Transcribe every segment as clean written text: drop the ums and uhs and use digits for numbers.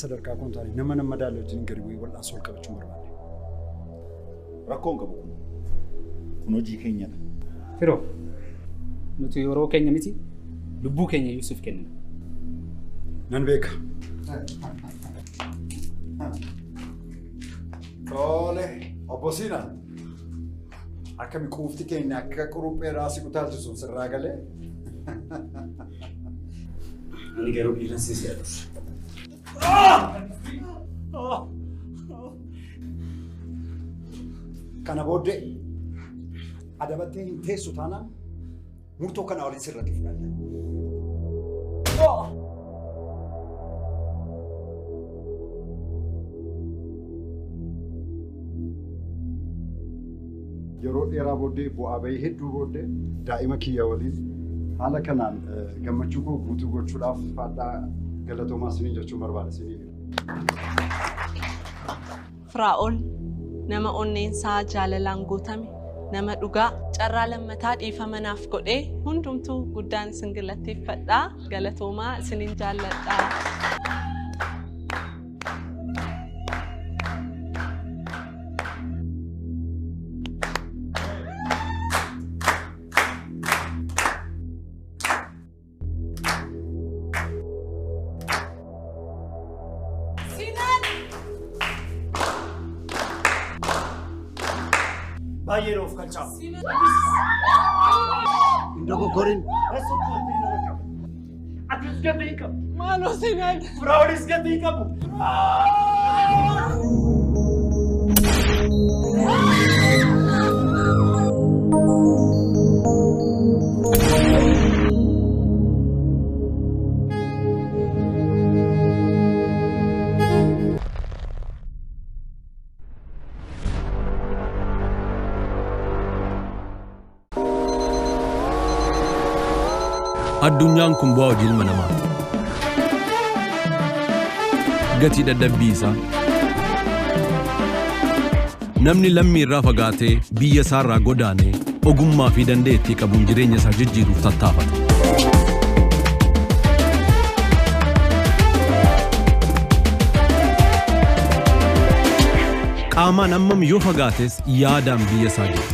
sadarkaa kontaanii nama daallee wajjin gadi bu'ee wal'aansa ol qabachuun barbaade. Rakkoon qabu kun hojii keenyadha. Firoo nuti yeroo keenya miti lubbuu keenya Yusuf kenna. Nan beeka. Tole obbo Siina akkami quufti keenya akka quruphee raasii utaalchisuun sirraa galee. Ani garuu dhiiran siisee adus. Kana booddee adabattee hin teessu taanaan murtoo kana waliin sirratti fudhadha. Yeroo dheeraa booddee bu'aa bahii hedduu booddee daa'ima kiyya waliin haala kanaan gammachuu koo guutuu gochuudhaaf fadhaa galatoomaa isiniin jechuun barbaada isiniif. Firaa'ol nama onneensaa jaalalaan guutame nama dhugaa carraa lammataa dhiifama naaf godhee hundumtuu guddaan isin galateeffadhaa galatoomaa isiniin jaalladhaa. Baay'ee of kalchaa. Indoko korin. Atis gatii qabu. Maaloo Sinaan. Firaa'olis gatii qabu. Addunyaan kun bu'aa hojii ilma namaati. Gatii dadhabbii isaa. Namni lammii irraa fagaatee biyya isaa irraa godaanee ogummaa fi dandeettii qabuun jireenya isaa jijjiiruuf tattaafata. Qaamaan hammam yoo fagaates yaadaan biyya isaa jira.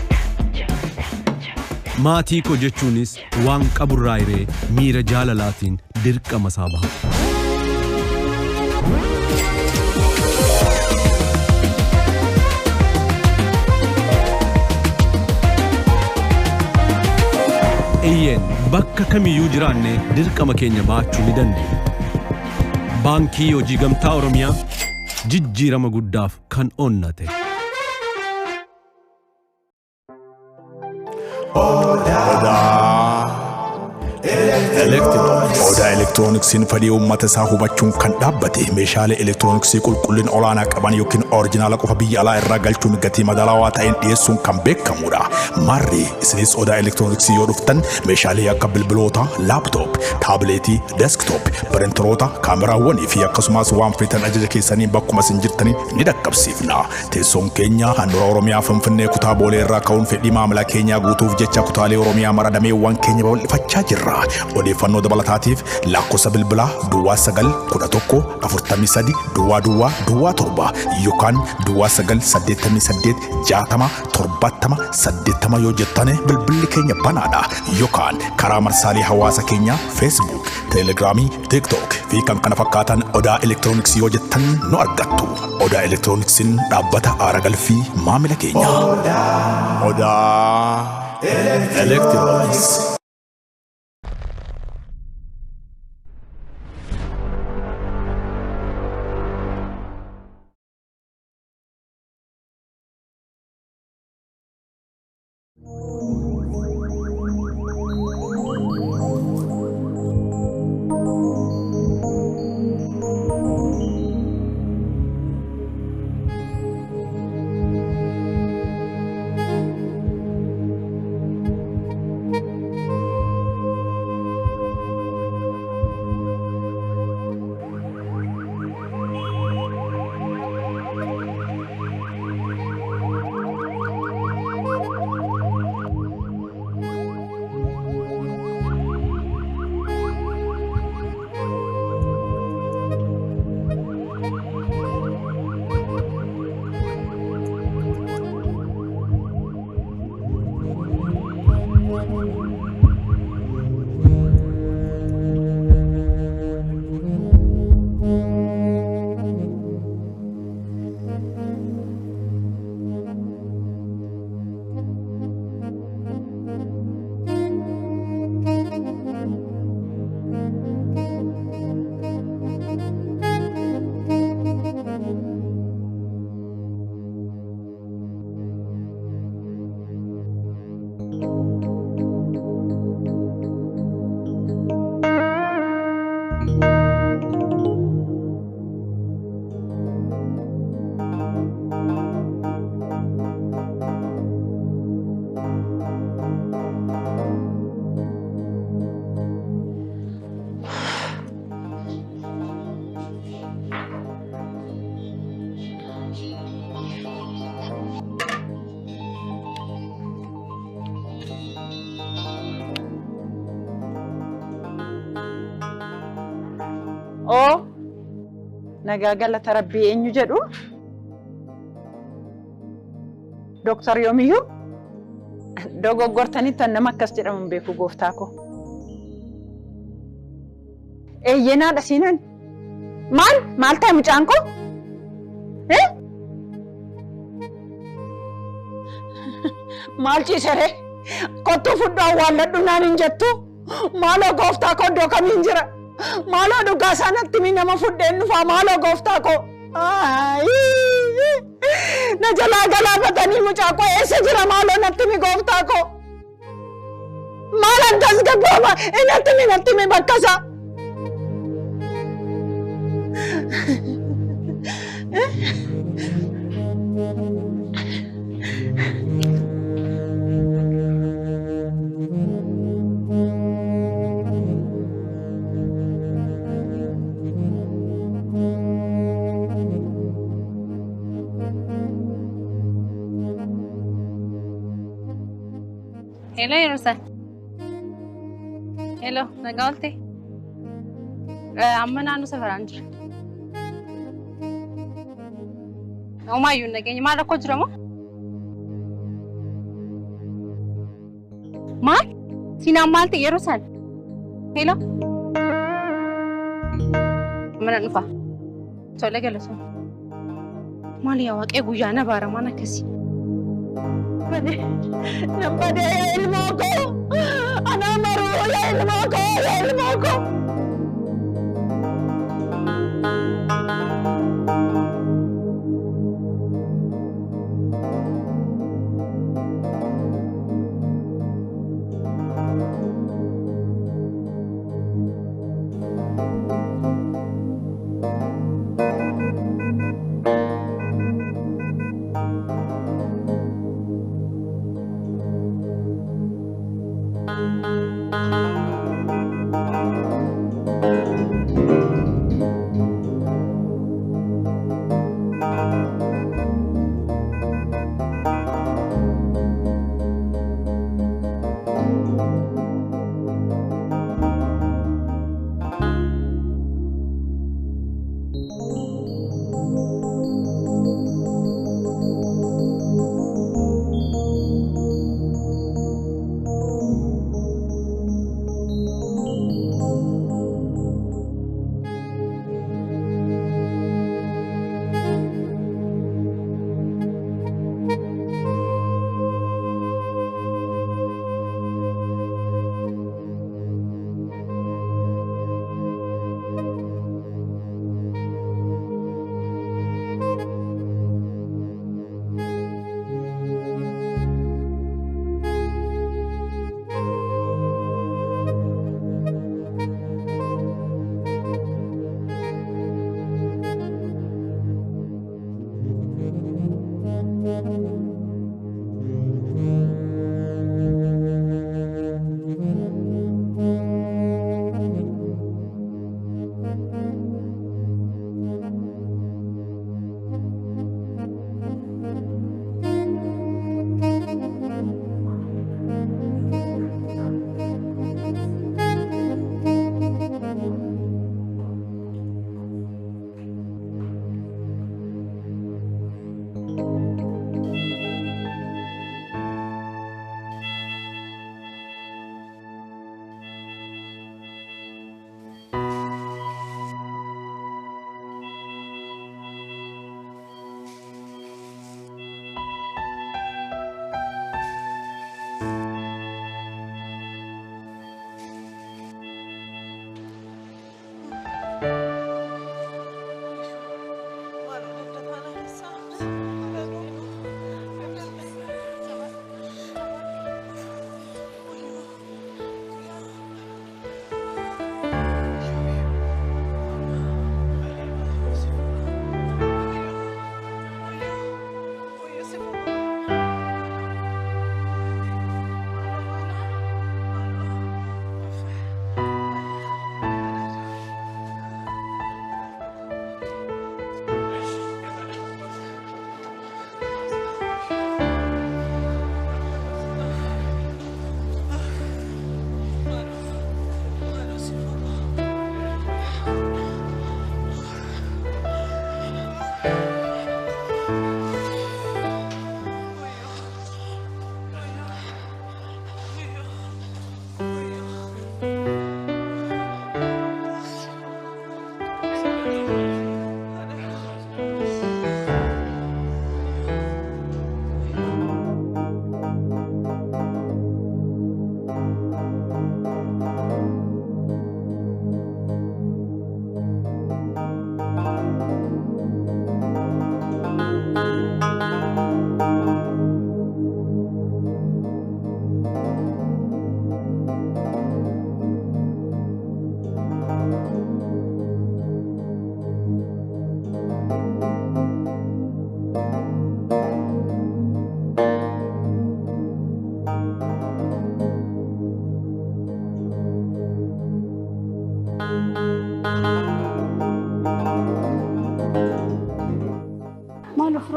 Maatii koo jechuunis waan qaburraa hiree miira jaalalaatiin dirqama isaa baha. Iyyeen bakka kamiyyuu jiraannee dirqama keenya baachuu ni dandeenya. Baankii Hojii Gamtaa Oromiyaa jijjiirama guddaaf kan onnate. Odaa elektirooniksiin fedhii uummata isaa hubachuun kan dhaabbate meeshaalee elektirooniksii qulqullina olaanaa qaban yookiin orijinaala qofa biyya alaa irraa galchuun gatii madaalawaa ta'een dhiyeessuun kan beekamudha. Marri isinis odaa elektirooniksii yoo dhuftan meeshaalee akka bilbiloota, laaptoop, taabileetii, deesktoop, pirinteroota, kaameraawwanii fi akkasumas waan feetan ajaja keessanii bakkuma isin jirtaniin ni dhaqqabsiifna. Teessoon keenya handhuura Oromiyaa Finfinnee kutaa Boolee irraa ka'uun fedhii maamila keenyaa guutuuf jecha kutaalee Oromiyaa maradameewwan keenya babal'ifachaa jirra. Odeeffannoo dabalataatiif lakkoofsa bilbilaa Duwwaa 911 43 Duwwaa 7 yookaan Duwwaa 988 60 70 80 yoo jettane bilbilli keenya banaadha yookaan karaa marsaalee hawaasa keenyaa Facebook, Telegiraamii, TikTok fi kan kana fakkaatan odaa elektirooniksii yoo jettan nu argattu. Odaa elektirooniksiin dhaabbata aara galfii maamila keenya. Odaa elektirooniksii. oo nagaa galata rabbii eenyu jedhu Dr. Yoomiyyuu dogoggortanitti nama akkas jedhamu beeku gooftaa koo. Eeyyenaadha siinan. Maal ta'e mucaan koo? Maal ciisere? Kottuu fudhaa awwaalladhu naan hin jettu. Maaloo gooftaa koo iddoo kamiin jira? Maaloo dhugaa isaanatti mi nama fudheen dhufaa maaloo gooftaa koo? Na jalaa galaafatanii mucaa koo eessa jira maaloo natti mi gooftaa koo? Maalan tasgabbaama natti mi bakka isaa? Hello, Yerusa. Hello, nagalte. Amma naannoo safaraan jira. Omaayyuu nageenya maal rakkoo jira moo? Maal? Sinaan maal ta'e Yerusaan? Hello? Mana dhufa. Tole galatoo. Maali yaa waaqee guyyaa na baaramaan akkasii? Nambade ilmoko ana maru ya ilmoko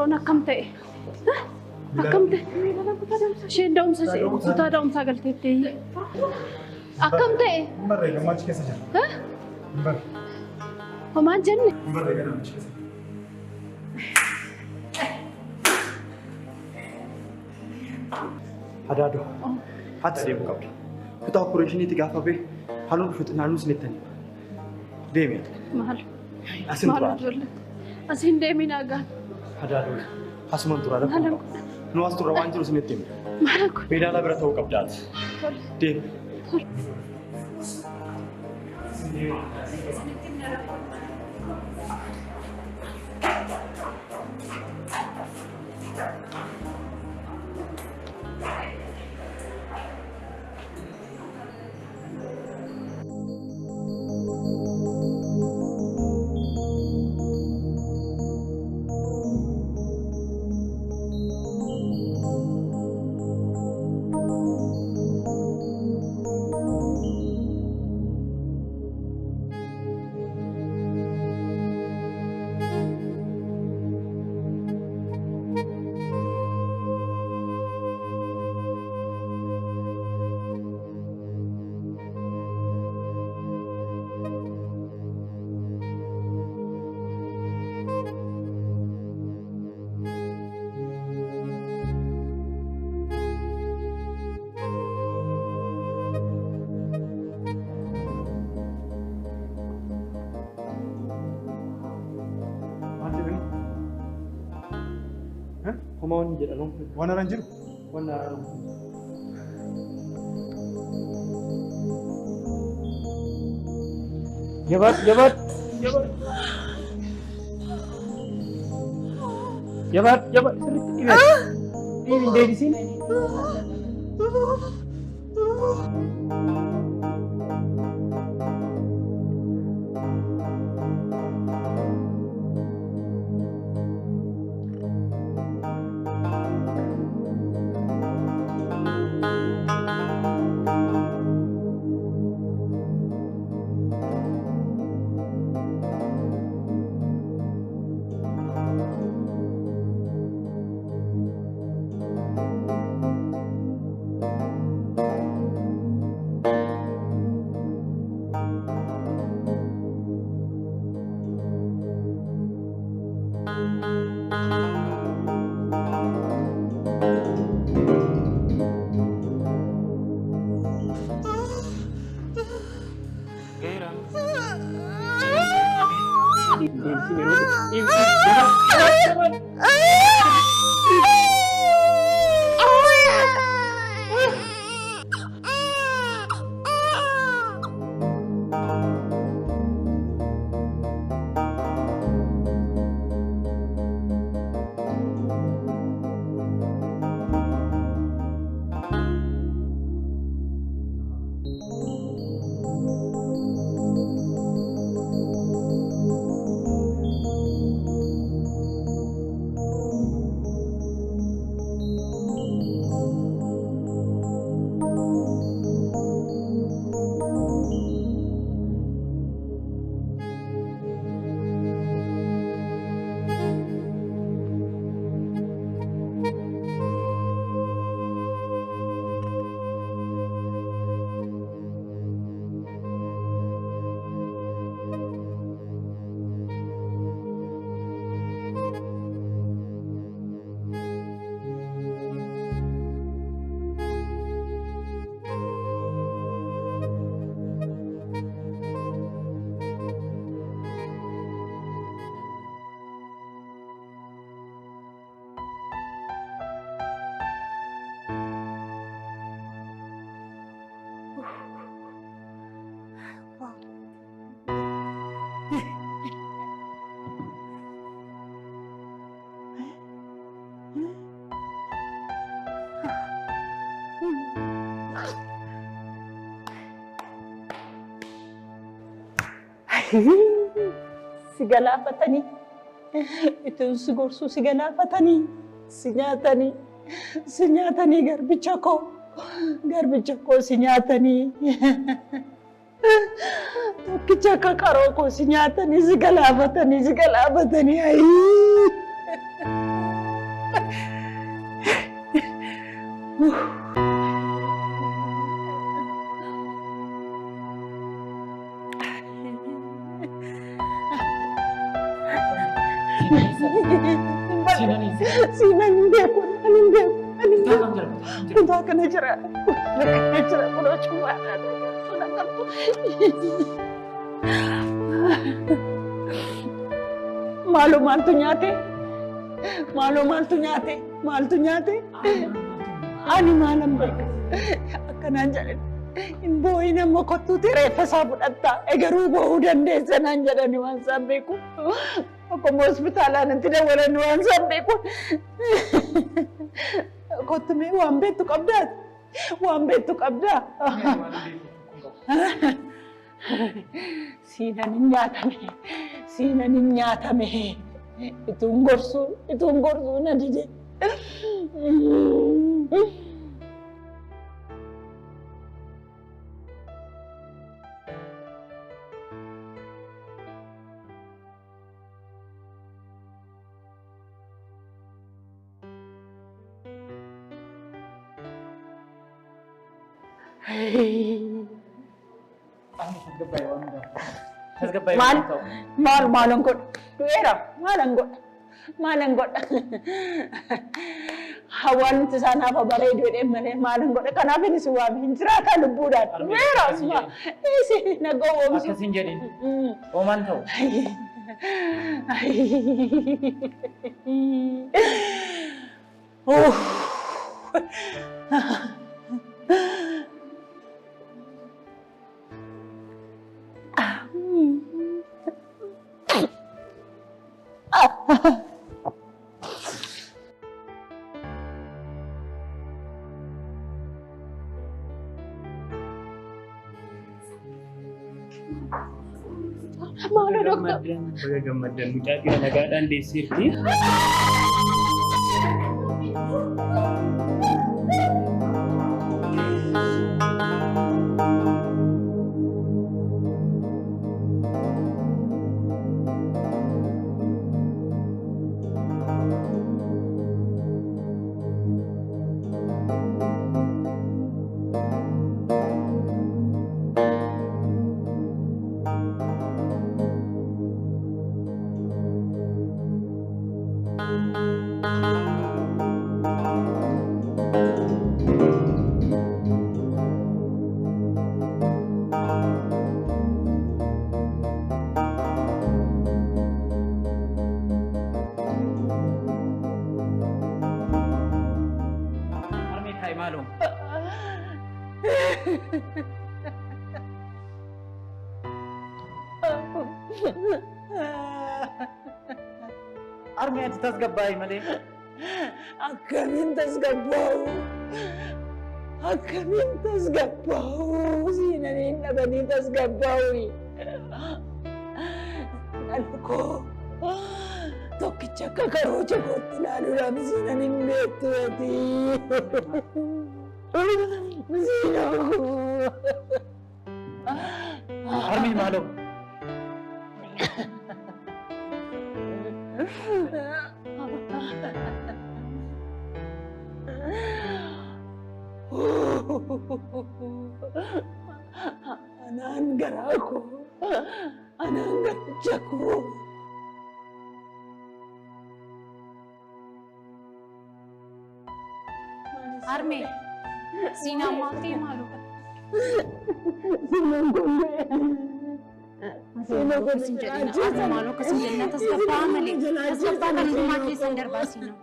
Yeroon akkam ta'e? Akkam ta'e? Isheen kutaa da'umsaa galteetti. Akkam ta'e? Barree gammachi keessa jira. Barree. Homaan jenne? Barree gammachi keessa. Hadaado. Haati deemu qabdi. Kutaa operaashiniitti gaafa ba'e halluu dhufetu naannoo sinettanii. Deemi. Maal? Asin Maal turaa. ijoollee? Asiin deemi naagaan. Hadaado. Asuman turaa dha. Maal Nu as turra waan jiru sinetti himi. maal kun? Beedaalaa bira ta'uu qabdaati. Deemi. Homaan jedhamu. Waan araan jiru? Waan araan. Jabat. Sirriitti dhibee. Dhiibi deebisiin. Si galaafatanii ittiin si gorsuu si galaafatanii si nyaatanii garbicha koo si nyaatanii tokkicha akka qaroo koo si nyaatanii si galaafatanii Sinan beeku, anin beeku, anin beeku. Kutaa kana jira, kana jira, kunoo cumaadhaan sunan qabdu. Maaloo maaltu nyaate? Maaloo maaltu nyaate? Maaltu nyaate? Ani maalan beeka? Akkanaan jedhan. Hin boo'in amma kottuuti reeffa isaa fudhattaa. Egeruu boo'uu dandeessa naan jedhani waan isaan beeku. Akkuma hospitaalaan itti dabalan waan isaan beeku. Kottumee waan beektu qabdaa? Waan beektu qabdaa? Siinan hin nyaatame. Siinan hin nyaatame. Ituun gorsuu na dide. Maalan godha? Du'eera. Maalan godha? Hawaasni isaanaaf bareedu jedhee malee maalan godha? Kanaaf inni si waame hin jiraata lubbuudhaan. Du'eera asuma. Isi nagaa oomishuu. Akkas hin jedhin. Oomaan ta'u. Maalo doktor. Baga gammaddan mucaa kira nagaadhaan deesseerti. Armi ati tasgabbaa'ii malee. Akkamiin tasgabbaa'u? Akkamiin tasgabbaa'u? Siinaniin dhabanii tasgabbaa'u. Nalkoo tokkicha akka karoocha kootti ilaaluudhaaf siinaniin beektu ati. Siinoo. Armi maaloo? Anaan garaa koo, anaan garacha koo. Arme, Siinaan maaltii maaloo? Siinaan gombee. Siinoo gosin jedhina. Arme maaloo akkasii jenna tasgabbaa malee. Tasgabbaa kan hundumaa keessan darbaa Siinoo.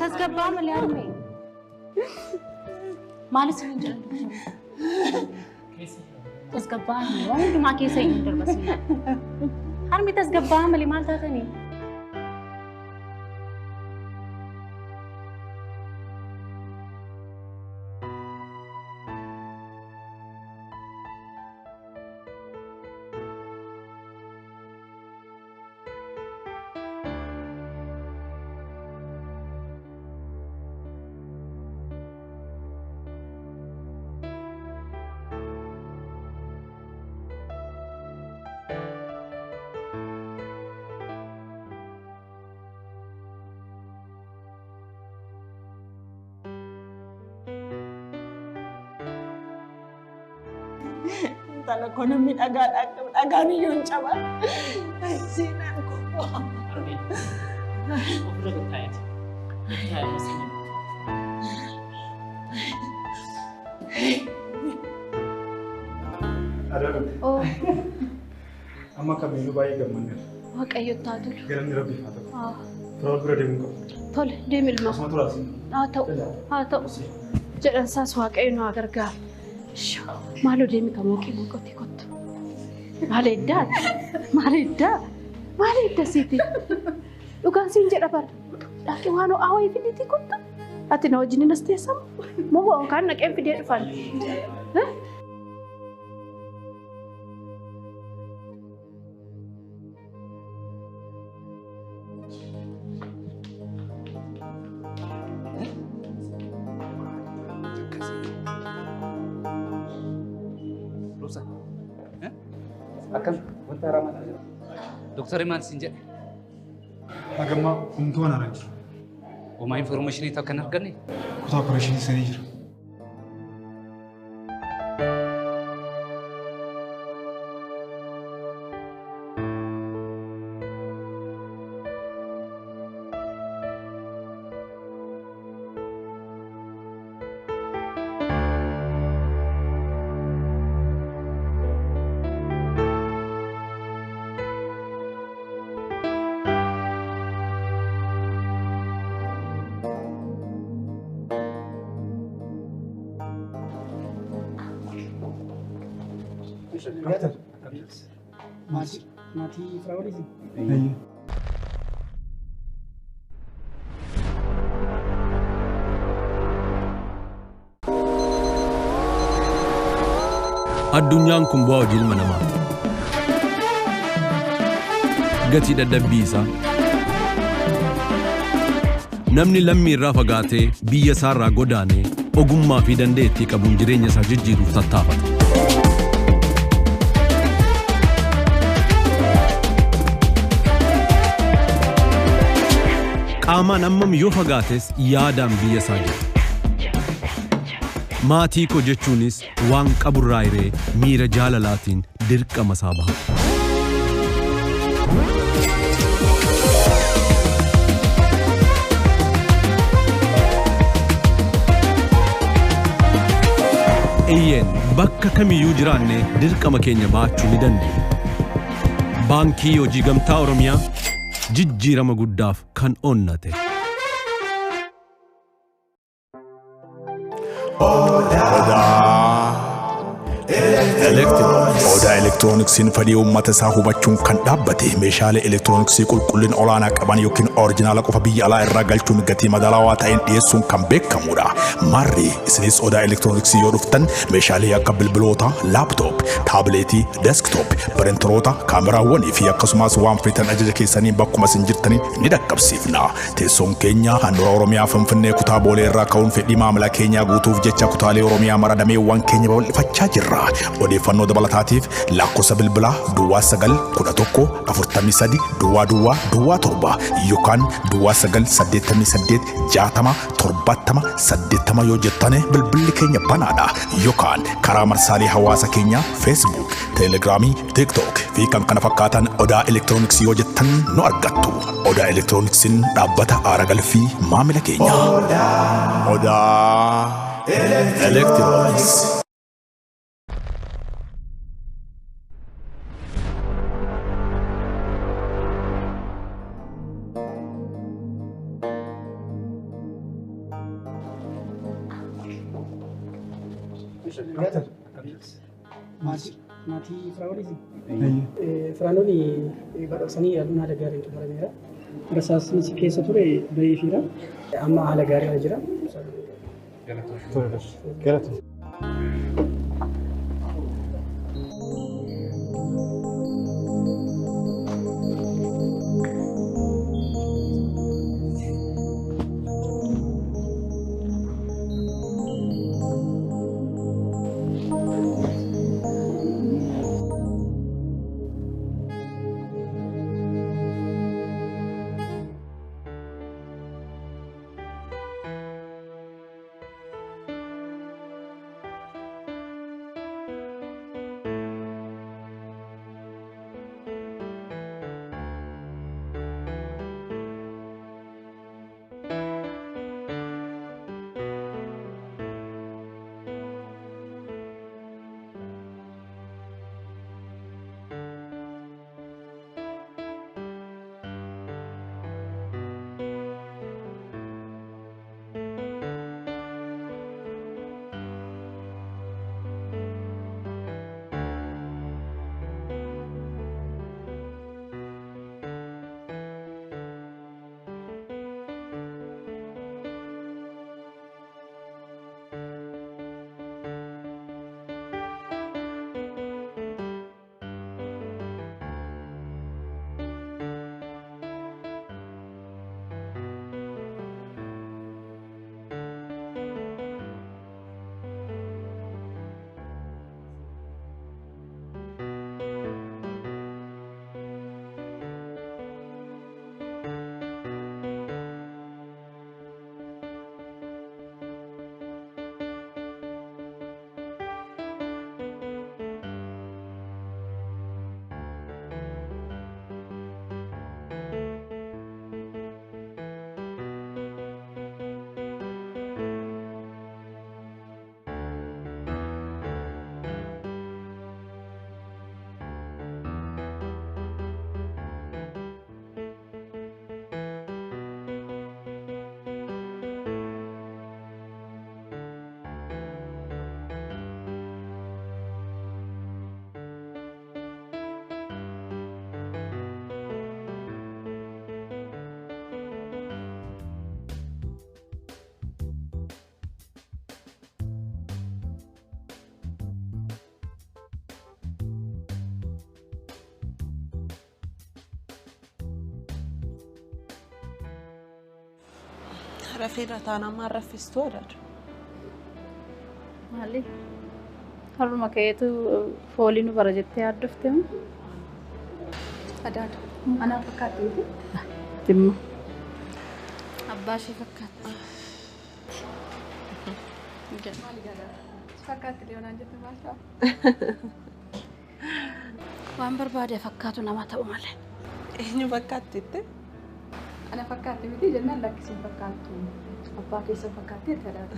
Tasgabbaa malee Arme. Maalis hin jedhamu. Tasgabbaa waan hundumaa keessa hin darba Siinoo. Arme tasgabbaa malee maal taatanii? Intala ko na minagaan yung tsaba. Ay, sinan ko po. Oh. Amma kami baay'ee gammanneera. Waaqayyo taa tolu. Galanni Rabbiif haa ta'u. Firool bira deemuun qabu. Tole deemi ilma. Asuma turaasi. Haa ta'u. Jedhan isaas waaqayyo nu haa gargaaru. Maaloo deemi kan muuqii kottu. Maal eddaa siiti. Dhugaan siin jedha bara. Dhaqee waan ho'aa wayii fideetii kottu. Ati na wajjin as teessamu. Moo waan kaan naqeen fidee dhufan. Akkam wanta haramaa jira. Doktorri maal siin jedhe? Hagammaa homtuu waan haran jiru. Homaa infoormeeshinii akka hin arganne? Kutaa opereeshinii sanii jira. Maatii Firaa'olis. Addunyaan kun bu'aa hojii ilma namaati. Gatii dadhabbii isaa. Namni lammii irraa fagaatee biyya isaa irraa godaanee ogummaa fi dandeettii qabuun jireenya isaa jijjiiruuf tattaafata. Qaamaan ammam yoo fagaates yaadaan biyya isaa jira. Maatii koo jechuunis waan qaburraa hiree miira jaalalaatiin dirqama isaa baha. Iyyeen bakka kamiyyuu jiraanne dirqama keenya baachuu ni dandeenya. Baankii Hojii Gamtaa Oromiyaa jijjiirama guddaaf kan onnate. Odaa elektirooniksiin fedhii uummata isaa hubachuun kan dhaabbate meeshaalee elektirooniksii qulqullina olaanaa qaban yookiin orijinaala qofa biyya alaa irraa galchuun gatii madaalawaa ta'een dhiyeessuun kan beekamudha. Marri isinis odaa elektirooniksii yoo dhuftan meeshaalee akka bilbiloota, laaptoop, taabileetii, deesktoop, pirinteroota, kaameraawwanii fi akkasumas waan feetan ajaja keessanii bakkuma isin jirtaniin ni dhaqqabsiifna. Teessoon keenya handhuura Oromiyaa Finfinnee kutaa Boolee irraa ka'uun fedhii maamila keenyaa guutuuf jecha kutaalee Oromiyaa maradameewwan keenya babal'ifachaa jirra. Odeeffannoo dabalataatiif lakkoofsa bilbilaa Duwwaa 911 43 Duwwaa 7 yookaan Duwwaa 988 60 70 80 yoo jettane bilbilli keenya banaadha. Yookaan karaa marsaalee hawaasa keenyaa Facebook, Telegiraamii, TikTok fi kan kana fakkaatan odaa elektirooniksii yoo jettan nu argattu. Odaa elektirooniksiin dhaabbata aara galfii maamila keenya. Odaa elektirooniksii. Maatii Firaa'olis. Firaa'oon badhaasanii aduun haala gaariin xumurameera. Basaasnis keessa ture bahee fiira. Amma haala gaariirra jira. Galatoomsa. Rafiira taanaan raffistoodha. Maali? Haruma keetu foolii nu bara jettee yaaddofte moo? Adaadha. Anaa fakkaatteeti? Dhimma. Abbaa ishee fakkaatti. Fakkaatti deemanaan jette maal ta'a? Waan barbaade fakkaatu nama ta'u malee. Eenyu fakkaatti itti? Ana fakkaatti miti jennaan lakkisiin fakkaattu. Abbaa keessa fakkaatti itti adaadha.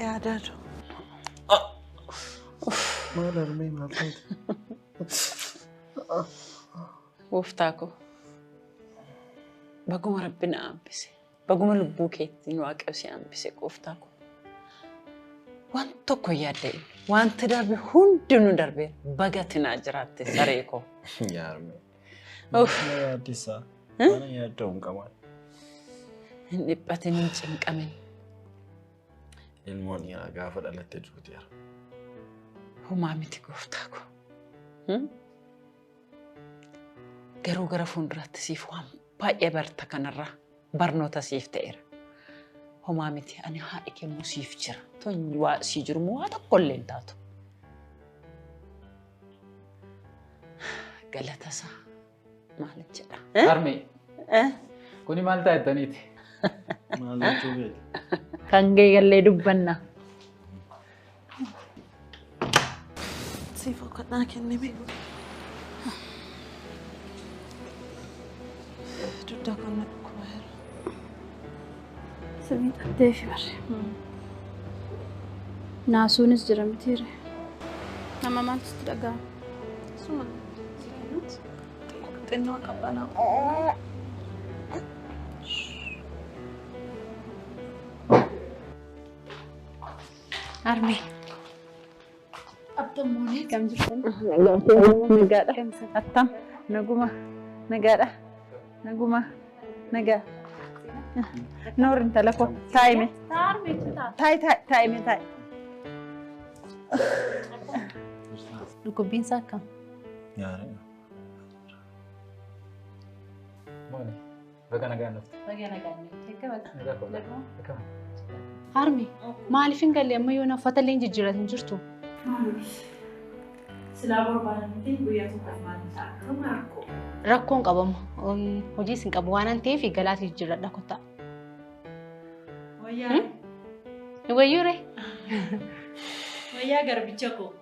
Yaadaadha. Maal armee maal taate? Gooftaa koo baguma Rabbi na hambise baguma lubbuu keetiin Waaqayyo si hambise gooftaa koo waan tokko yaadda'e wanti darbe hundinuu darbe bagatti naa jiraatte saree koo. Yaarmee. Mana yaaddisaa. Mana yaadda'u hin qaban. Hin dhiphatin hin cinqamin. Ilmoon yaa gaafa dhalattee duuteera. Homaa miti gooftaa koo. Garuu gara fuulduraatti siif waan baay'ee barta kanarraa barnoota siif ta'eera. Homaa miti ani haadhi kennuu siif jira. Tonni waa sii jiru moo waa tokko illee hin taatu. Galata isaa maaliif jedha? Armee. Kuni maal taa'ettaniiti? Maal jechuu beekta? Kan geegallee dubbanna. Siif okkotnaa kennime. Dudda kana dhukkubeera. Samii xattee fi barre. Naasuunis jira mitiire. Nama maaltu sitti dhaga'ama? Suma xinnoo qabanaa. Armee. Abdammoonee kam jirtan? Nagaadha. Attam. Naguma. Nagaadha. Naguma. Nagaa. Noor intala koo. Taa'ime. Taa'ime. Dhukkubbiin isaa akkam? Yaadadha. Maali? Baga nagaan dhufte. Baga nagaan dhufte. Harmi, maaliif hin galle amma yoo uffata illee jijjiirratti hin jirtu? Silaa barbaadamtee guyyaa tokkoof maaliif akkama rakkoo? Rakkoon qabamu. Hojii isin qabu waan ta'eef galaatti jijjiirradha kottaa. Wayyaa. Wayyuure. Wayyaa garbicha koo.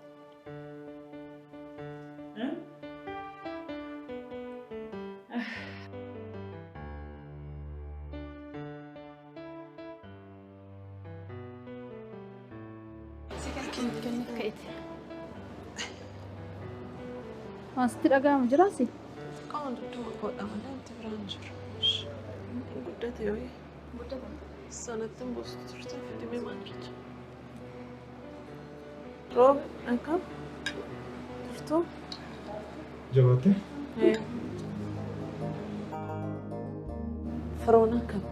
Asitti dhaga'amu jiraasi? Qaama dudduuba koodha malee wanti biraan jiru. Guddate yoo sanatti hin buustu turte fidimee maal jecha. Roob akkam jirtu? Jabaatte? Firoon akkam?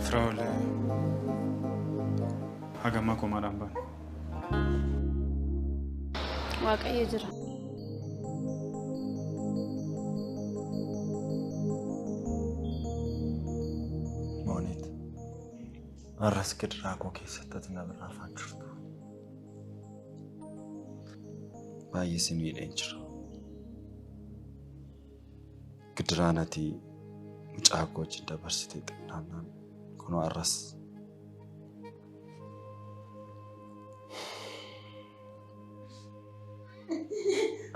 Firaa'ol hagammaa komaadhaan baana. Waaqayyo jira. Moonit. Arras gidiraa koo keessatti ati na biraa afaan jirtu. Baay'ee si miidheen jira. Gidiraan ati mucaa koo wajjin dabarsitee xinnaannaan kunoo arras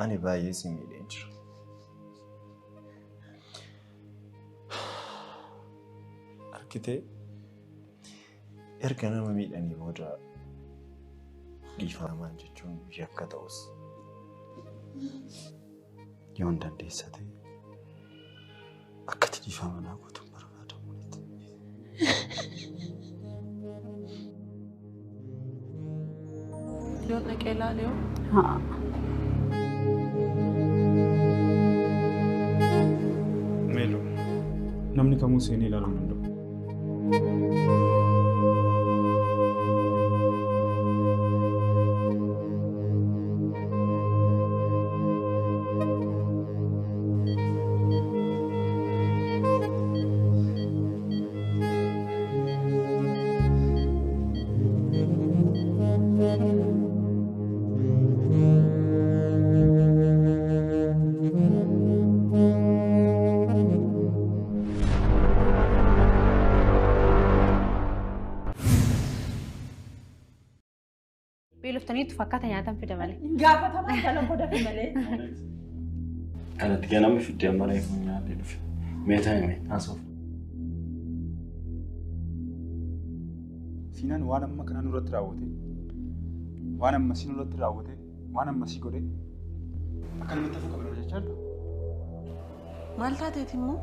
ani baay'ee si miidheen jira. Arkitee erga nama miidhanii booda dhiifamaan jechuun yakka ta'us yoo hin dandeessa ta'e akkati dhiifama naa gootuun barbaadamu. Yoon dhaqee ilaale yoo? Meelo, namni kamuu seenee ilaaluu hin danda'u. Beeloftanii itti fakkaata nyaatan fida malee. Gaafatamaa jalan godha fi malee. Kanatti ganama fiddee amma reefu nyaatee dhufe. Meetaa hime haasoof. Siinaan waan amma kana nurratti raawwate waan amma si nurratti raawwate waan amma si godhe akka namatti hafu qabna jechaa jirta. Maal taateeti immoo?